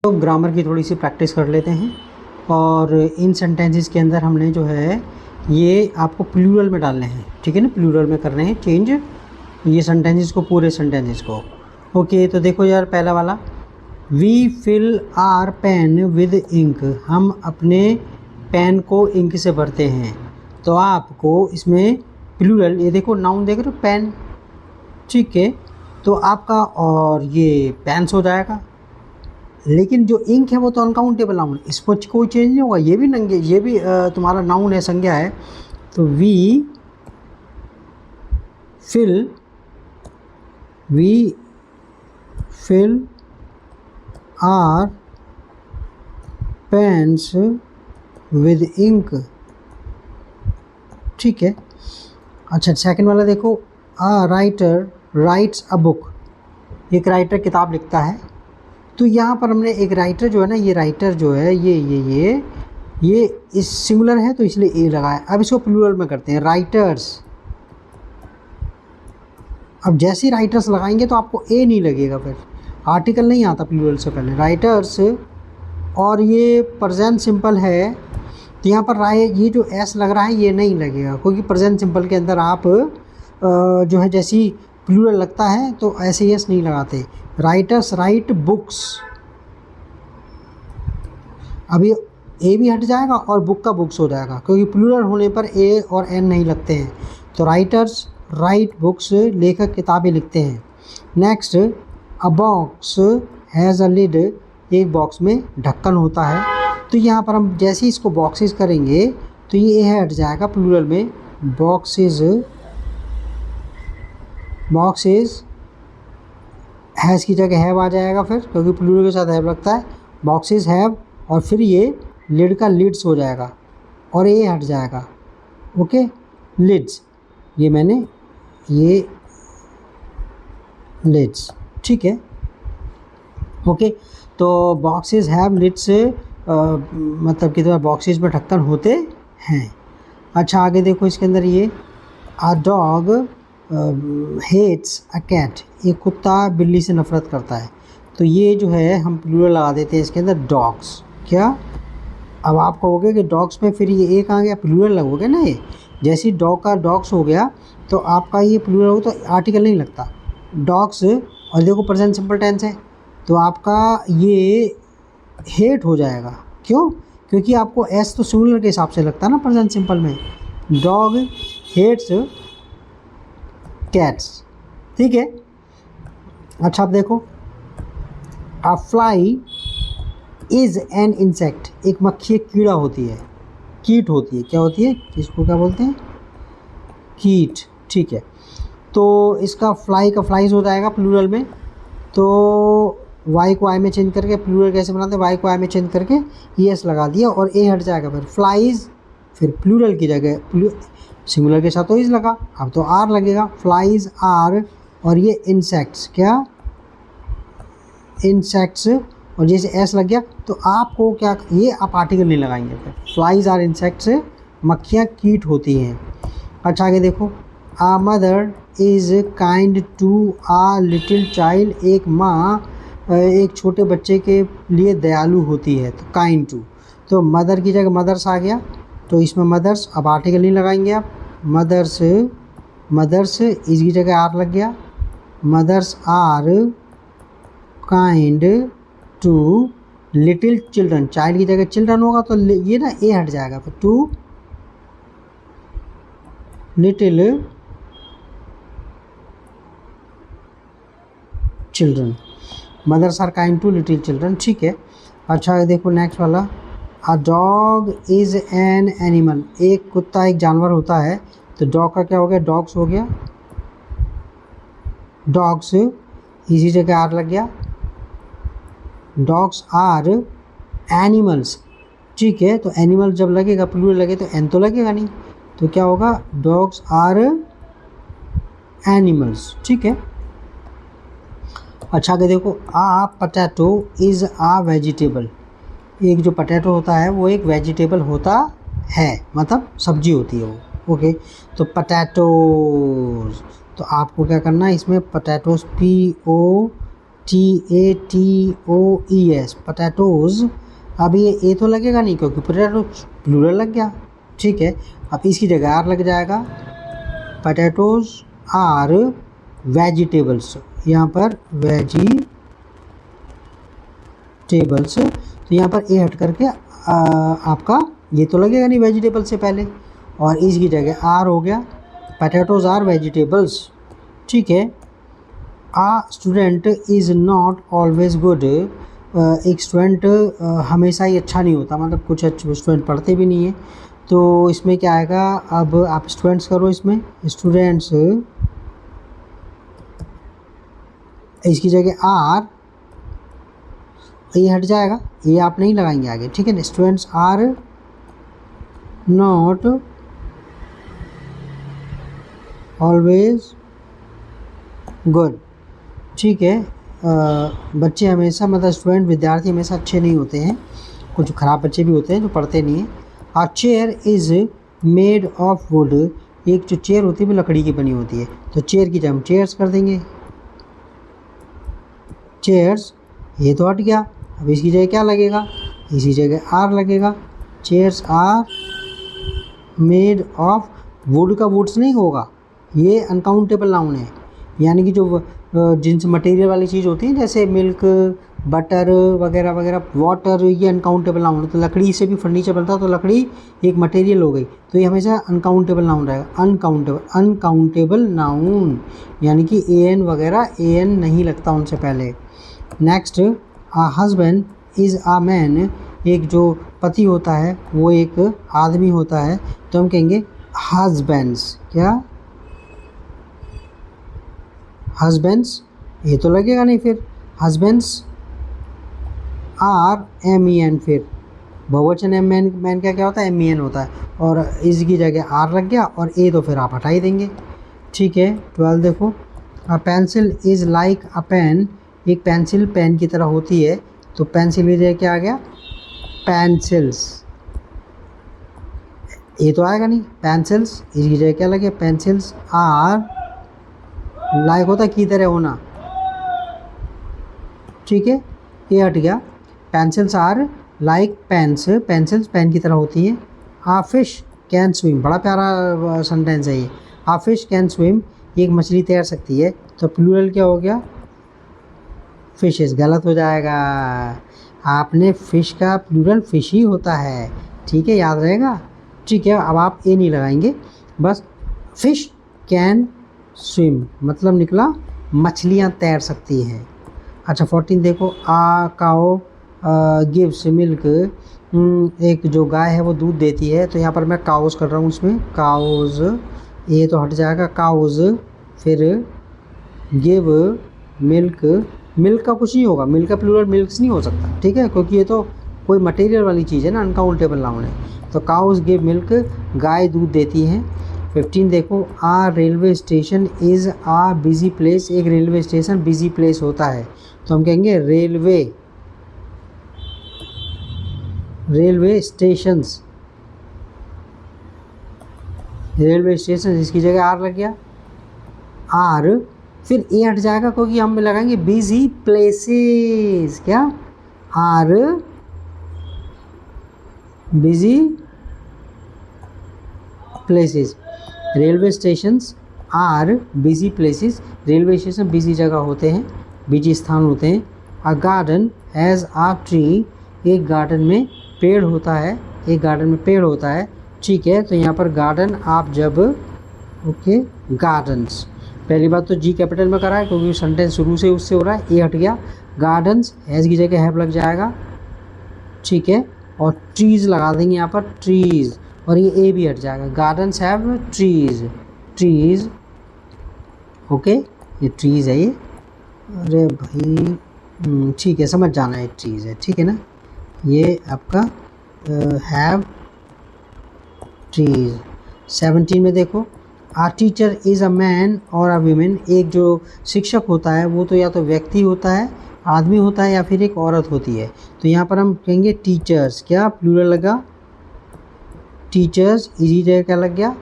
तो ग्रामर की थोड़ी सी प्रैक्टिस कर लेते हैं। और इन सेंटेंसेस के अंदर हमने जो है ये आपको प्लूरल में डालने हैं, ठीक है ना, प्लूरल में कर रहे हैं चेंज ये सेंटेंसेस को, पूरे सेंटेंसेस को। ओके, तो देखो यार, पहला वाला, we fill our pen with ink, हम अपने पेन को इंक से भरते हैं। तो आपको इसमें प्लूरल, ये देखो नाउन देख रहे हो, पेन, ठीक है, तो आपका और ये पेन्स हो जाएगा। लेकिन जो इंक है वो तो अनकाउंटेबल नाउन, इस पर कोई चेंज नहीं होगा, ये भी नंगे, ये भी तुम्हारा नाउन है, संज्ञा है। तो we fill our pens with ink, ठीक है। अच्छा, सेकंड वाला देखो, a writer writes a book, एक राइटर किताब लिखता है। तो यहाँ पर हमने एक राइटर जो है ना, ये राइटर जो है ये इस सिंगुलर है तो इसलिए ए लगाया। अब इसको प्लूरल में करते हैं, राइटर्स। अब जैसे राइटर्स लगाएंगे तो आपको ए नहीं लगेगा, फिर आर्टिकल नहीं आता प्लूरल से पहले, राइटर्स। और ये प्रेजेंट सिंपल है, तो यहाँ पर ये जो एस लग रहा है ये नहीं लगेगा, क्योंकि प्रेजेंट सिंपल के अंदर आप जो है जैसी प्लूरल लगता है तो ऐसे एस नहीं लगाते। राइटर्स राइट बुक्स, अभी ए भी हट जाएगा और बुक का बुक्स हो जाएगा, क्योंकि प्लूरल होने पर ए और एन नहीं लगते हैं। तो राइटर्स राइट बुक्स, लेखक किताबें लिखते हैं। Next, a box has a lid, एक बॉक्स में ढक्कन होता है। तो यहाँ पर हम जैसे इसको बॉक्सेस करेंगे तो ये ए हट जाएगा प्लूरल में, बॉक्सेस हैज़ की जगह हैव आ जाएगा फिर, क्योंकि प्लूरल के साथ हैव लगता है। बॉक्सेस हैव, और फिर ये लिड का लिड्स हो जाएगा और ये हट जाएगा। ओके, लिड्स, ये मैंने ये लिड्स, ठीक है। ओके, तो बॉक्सेस हैव लिड्स, मतलब कि बॉक्सेस में ढक्कन होते हैं। अच्छा, आगे देखो इसके अंदर ये, a dog hates a cat, एक कुत्ता बिल्ली से नफरत करता है। तो ये जो है हम प्लूरल लगा देते हैं इसके अंदर, डॉग्स। क्या, अब आप कहोगे कि डॉग्स में फिर ये एक आ गया, प्लूरल लगोगे ना, ये जैसे डॉग का डॉग्स हो गया तो आपका ये प्लूरल हो, तो आर्टिकल नहीं लगता, डॉग्स। और देखो प्रेजेंट सिंपल टेंस है तो आपका ये हेट हो जाएगा। क्यों? क्योंकि आपको एस तो सिंगुलर के हिसाब से लगता है ना प्रेजेंट सिंपल में, डॉग हेट्स कैट्स, ठीक है। अच्छा, अब देखो, अ फ्लाई इज़ एन इंसेक्ट, एक मक्खी एक कीड़ा होती है, कीट होती है, क्या होती है, इसको क्या बोलते हैं, कीट, ठीक है। तो इसका फ्लाई का फ्लाइज हो जाएगा प्लूरल में, तो वाई को आई में चेंज करके प्लूरल कैसे बनाते हैं, वाई को आई में चेंज करके एस लगा दिया और ए हट जाएगा, फिर फ्लाइज, फिर प्लूरल की जगह सिंगुलर के साथ तो इज लगा, अब तो आर लगेगा, फ्लाइज आर। और ये इंसेक्ट्स, क्या, इंसेक्ट्स, और जैसे एस लग गया तो आपको क्या, ये आप आर्टिकल नहीं लगाएंगे, फिर फ्लाइज आर इंसेक्ट्स, मक्खियाँ कीट होती हैं। अच्छा, आगे देखो, a mother is kind to a little child, एक माँ एक छोटे बच्चे के लिए दयालु होती है। तो काइंड टू, तो मदर की जगह मदर्स आ गया, तो इसमें मदर्स, अब आर्टिकल नहीं लगाएंगे आप, मदर्स इस की जगह आर लग गया, mothers are kind to little children, child की जगह चिल्ड्रन होगा तो ये ना ए हट जाएगा, फिर to little children, mothers are kind to little children, ठीक है। अच्छा, देखो नेक्स्ट वाला, a dog is an animal, एक कुत्ता एक जानवर होता है। तो डॉग का क्या हो गया, डॉग्स हो गया, डॉग्स, इसी जगह आर लग गया, डॉग्स आर एनिमल्स, ठीक है। तो एनिमल जब लगेगा प्लूरल लगे तो एन तो लगेगा नहीं, तो क्या होगा, डॉग्स आर एनिमल्स, ठीक है। अच्छा, आगे देखो, आ पटैटो इज़ आ वेजिटेबल, एक जो पटैटो होता है वो एक वेजिटेबल होता है, मतलब सब्जी होती है वो। ओके, तो पटैटोज, तो आपको क्या करना है इसमें, पोटैटोज, POTATOES TATOES, पोटैटोज़। अब ये ए तो लगेगा नहीं क्योंकि पोटैटो प्लूरल लग गया, ठीक है। अब इसकी जगह आर लग जाएगा, पोटैटोज़ आर वेजिटेबल्स, यहाँ पर वेजिटेबल्स, तो यहाँ पर ए हट करके आपका ये तो लगेगा नहीं वेजिटेबल से पहले, और इसकी जगह आर हो गया, पोटैटोज़ आर वेजिटेबल्स, ठीक है। A student is not always good, एक स्टूडेंट हमेशा ही अच्छा नहीं होता, मतलब कुछ अच्छे स्टूडेंट पढ़ते भी नहीं है, तो इसमें क्या आएगा, अब आप स्टूडेंट्स करो, इसमें स्टूडेंट्स, इसकी जगह आर, ये हट जाएगा, ये आप नहीं लगाएंगे आगे, ठीक है ना। Students are not always good, ठीक है। बच्चे हमेशा, मतलब स्टूडेंट, विद्यार्थी हमेशा अच्छे नहीं होते हैं, कुछ ख़राब बच्चे भी होते हैं जो पढ़ते नहीं हैं। A chair is made of wood, एक जो चेयर होती है वो लकड़ी की बनी होती है, तो चेयर की जगह हम चेयर्स कर देंगे, चेयर्स, ये तो हट गया। अब इसकी जगह क्या लगेगा, इसी जगह आर लगेगा, chairs are made of wood, का वुड्स नहीं होगा, ये अनकाउंटेबल नाउन है, यानी कि जो जिनसे मटेरियल वाली चीज़ होती है जैसे मिल्क, बटर वगैरह वगैरह, वाटर, ये अनकाउंटेबल नाउन है। तो लकड़ी से भी फर्नीचर बनता है, तो लकड़ी एक मटेरियल हो गई, तो ये हमेशा अनकाउंटेबल नाउन रहेगा, अनकाउंटेबल नाउन, यानी कि एन वगैरह, एन नहीं लगता उनसे पहले। Next, a husband is a man, एक जो पति होता है वो एक आदमी होता है, तो हम कहेंगे हस्बैंड्स, क्या हस्बैंड्स, ये तो लगेगा नहीं, फिर हस्बैंड्स आर MEN, फिर बहुवचन एम मैन, मैन का क्या होता है MEN होता है, और इसकी जगह आर लग गया, और ए तो फिर आप हटा ही देंगे, ठीक है। 12 देखो, a pencil is like a pen, एक पेंसिल पेन की तरह होती है, तो पेंसिल की जगह क्या आ गया, पेंसिल्स, ये तो आएगा नहीं, पेंसिल्स, इसकी जगह क्या लगे, पेंसिल्स आर, लाइक होता है की तरह होना, ठीक है, ये हट गया। Pencils are like pens, pencils pen की तरह होती हैं। आ फिश कैन स्विम, बड़ा प्यारा सेंटेंस है ये, आ फिश कैन स्विम, एक मछली तैर सकती है, तो प्लूरल क्या हो गया, फिशेस, गलत हो जाएगा, आपने फिश का प्लूरल फिश ही होता है, ठीक है, याद रहेगा, ठीक है। अब आप ए नहीं लगाएंगे, बस फिश कैन स्विम मतलब निकला मछलियाँ तैर सकती हैं। अच्छा 14 देखो, आ काओ गिव्स मिल्क, एक जो गाय है वो दूध देती है, तो यहाँ पर मैं काउज कर रहा हूँ, उसमें काउज, ये तो हट जाएगा, काउज, फिर गिव मिल्क, मिल्क का कुछ नहीं होगा, मिल्क का प्लूरल मिल्क्स नहीं हो सकता, ठीक है, क्योंकि ये तो कोई मटेरियल वाली चीज़ है ना, अनकाउंटेबल नाउन है, तो काउज गिव मिल्क, गाय दूध देती हैं। 15 देखो, a railway station is a busy place, एक रेलवे स्टेशन बिजी प्लेस होता है, तो हम कहेंगे रेलवे स्टेशंस, रेलवे स्टेशन, इसकी जगह आर लग गया, आर, फिर ए हट जाएगा क्योंकि हम लगाएंगे बिजी प्लेसेस, क्या are busy places, railway stations are busy places, railway station busy जगह होते हैं, बिजी स्थान होते हैं। A garden has a tree, एक गार्डन में पेड़ होता है, एक गार्डन में पेड़ होता है, ठीक है, तो यहाँ पर गार्डन आप जब, ओके, गार्डन्स, पहली बात तो जी कैपिटल में करा है क्योंकि सेंटेंस शुरू से उससे हो रहा है, ए हट गया, गार्डन्स, हैज़ की जगह हैव लग जाएगा, ठीक है, और ट्रीज़ लगा देंगे यहाँ पर, ट्रीज़, और ये ए भी हट जाएगा, gardens have trees, trees, okay, ये ट्रीज़ है ये, अरे भाई ठीक है, समझ जाना है, ट्रीज़ है, ठीक है ना, ये आपका हैव ट्रीज़। 17 में देखो, आ टीचर इज़ अ मैन और अ वीमेन, एक जो शिक्षक होता है वो तो या तो व्यक्ति होता है, आदमी होता है, या फिर एक औरत होती है, तो यहाँ पर हम कहेंगे टीचर्स, क्या प्लूरल लगा, टीचर्स, इजी जगह क्या लग गया,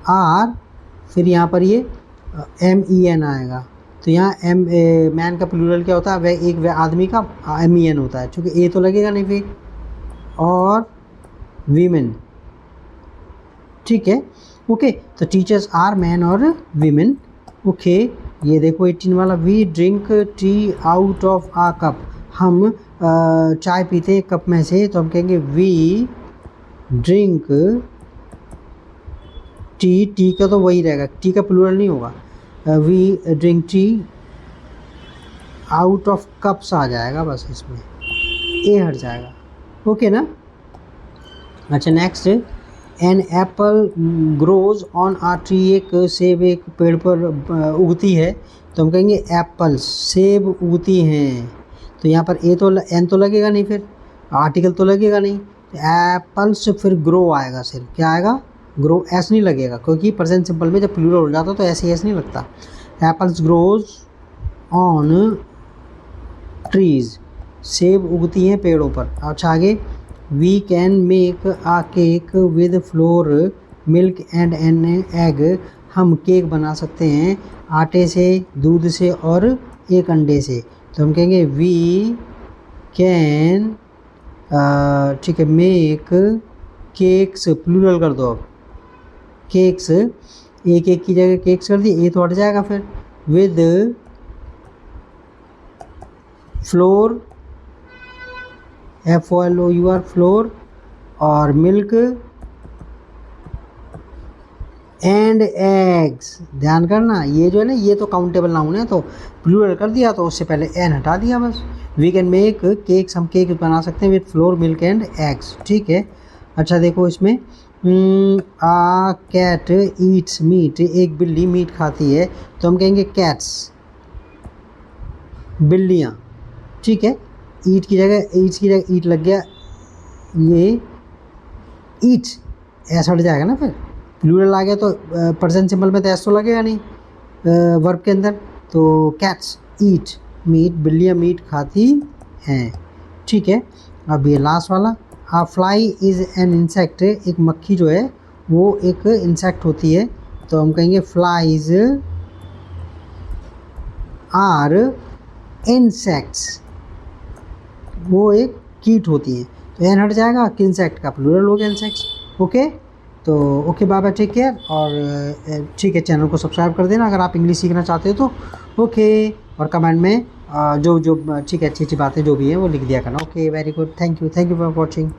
आर, फिर यहाँ पर ये MEN आएगा, तो यहाँ मैन का प्लूरल क्या होता है, वह आदमी का MEN होता है, क्योंकि ए तो लगेगा नहीं फिर, और वीमेन, ठीक है। ओके, तो टीचर्स आर मैन और वीमेन। ओके, ये देखो 18 वाला, we drink tea out of a cup, हम चाय पीते हैं कप में से, तो हम कहेंगे वी ड्रिंक टी का तो वही रहेगा, टी का प्लूरल नहीं होगा, we drink tea out of cups आ जाएगा, बस इसमें ए हट जाएगा। ओके ना। अच्छा next, an apple grows on a tree, एक सेब एक पेड़ पर उगती है, तो हम कहेंगे एप्पल्स, सेब उगती हैं। तो यहाँ पर एन तो लगेगा नहीं, फिर आर्टिकल तो लगेगा नहीं, एप्पल्स फिर ग्रो आएगा, सिर्फ क्या आएगा, ग्रो, एस नहीं लगेगा, क्योंकि प्रेजेंट सिंपल में जब प्लूरल हो जाता तो ऐसे एस नहीं लगता। एप्पल्स ग्रोज ऑन ट्रीज, सेब उगती हैं पेड़ों पर। अच्छा आगे, we can make a cake with flour milk and an egg, हम केक बना सकते हैं आटे से, दूध से और एक अंडे से, तो हम कहेंगे वी कैन, ठीक है, मेक केक्स, प्लूरल कर दो अब, केक्स, एक एक की जगह केक्स कर दी, ए तो हट जाएगा फिर, विद फ्लोर, FOLOUR फ्लोर, और मिल्क एंड एग्स। ध्यान करना, ये जो है ना, ये तो काउंटेबल नाउन है, तो प्लूरल कर दिया तो उससे पहले एन हटा दिया बस। वी कैन मेक केक्स, हम केक बना सकते हैं with flour milk and eggs, ठीक है। अच्छा देखो इसमें, आ कैट ईट्स मीट, एक बिल्ली मीट खाती है, तो हम कहेंगे कैट्स, बिल्लियाँ, ठीक है। ईट की जगह ईट लग गया, ये ईट ऐसा हट जाएगा ना, फिर प्लूरल आ गया तो प्रेजेंट सिंपल में तो ऐसा तो लगेगा नहीं वर्ब के अंदर, तो कैट्स ईट मीट, बिल्लियाँ मीट खाती हैं, ठीक है। अब ये लास्ट वाला, आ फ्लाई इज़ एन इंसेक्ट, एक मक्खी जो है वो एक इंसेक्ट होती है, तो हम कहेंगे फ्लाइज आर इंसेक्ट्स, वो एक कीट होती है, तो एन हट जाएगा, इंसेक्ट का प्लूरल हो गया इंसेक्ट्स। ओके, तो okay bye bye, take care, और ठीक है, चैनल को सब्सक्राइब कर देना अगर आप इंग्लिश सीखना चाहते हो तो। ओके, और कमेंट में जो ठीक है, अच्छी अच्छी बातें जो भी हैं वो लिख दिया करना। Okay, very good, thank you for watching.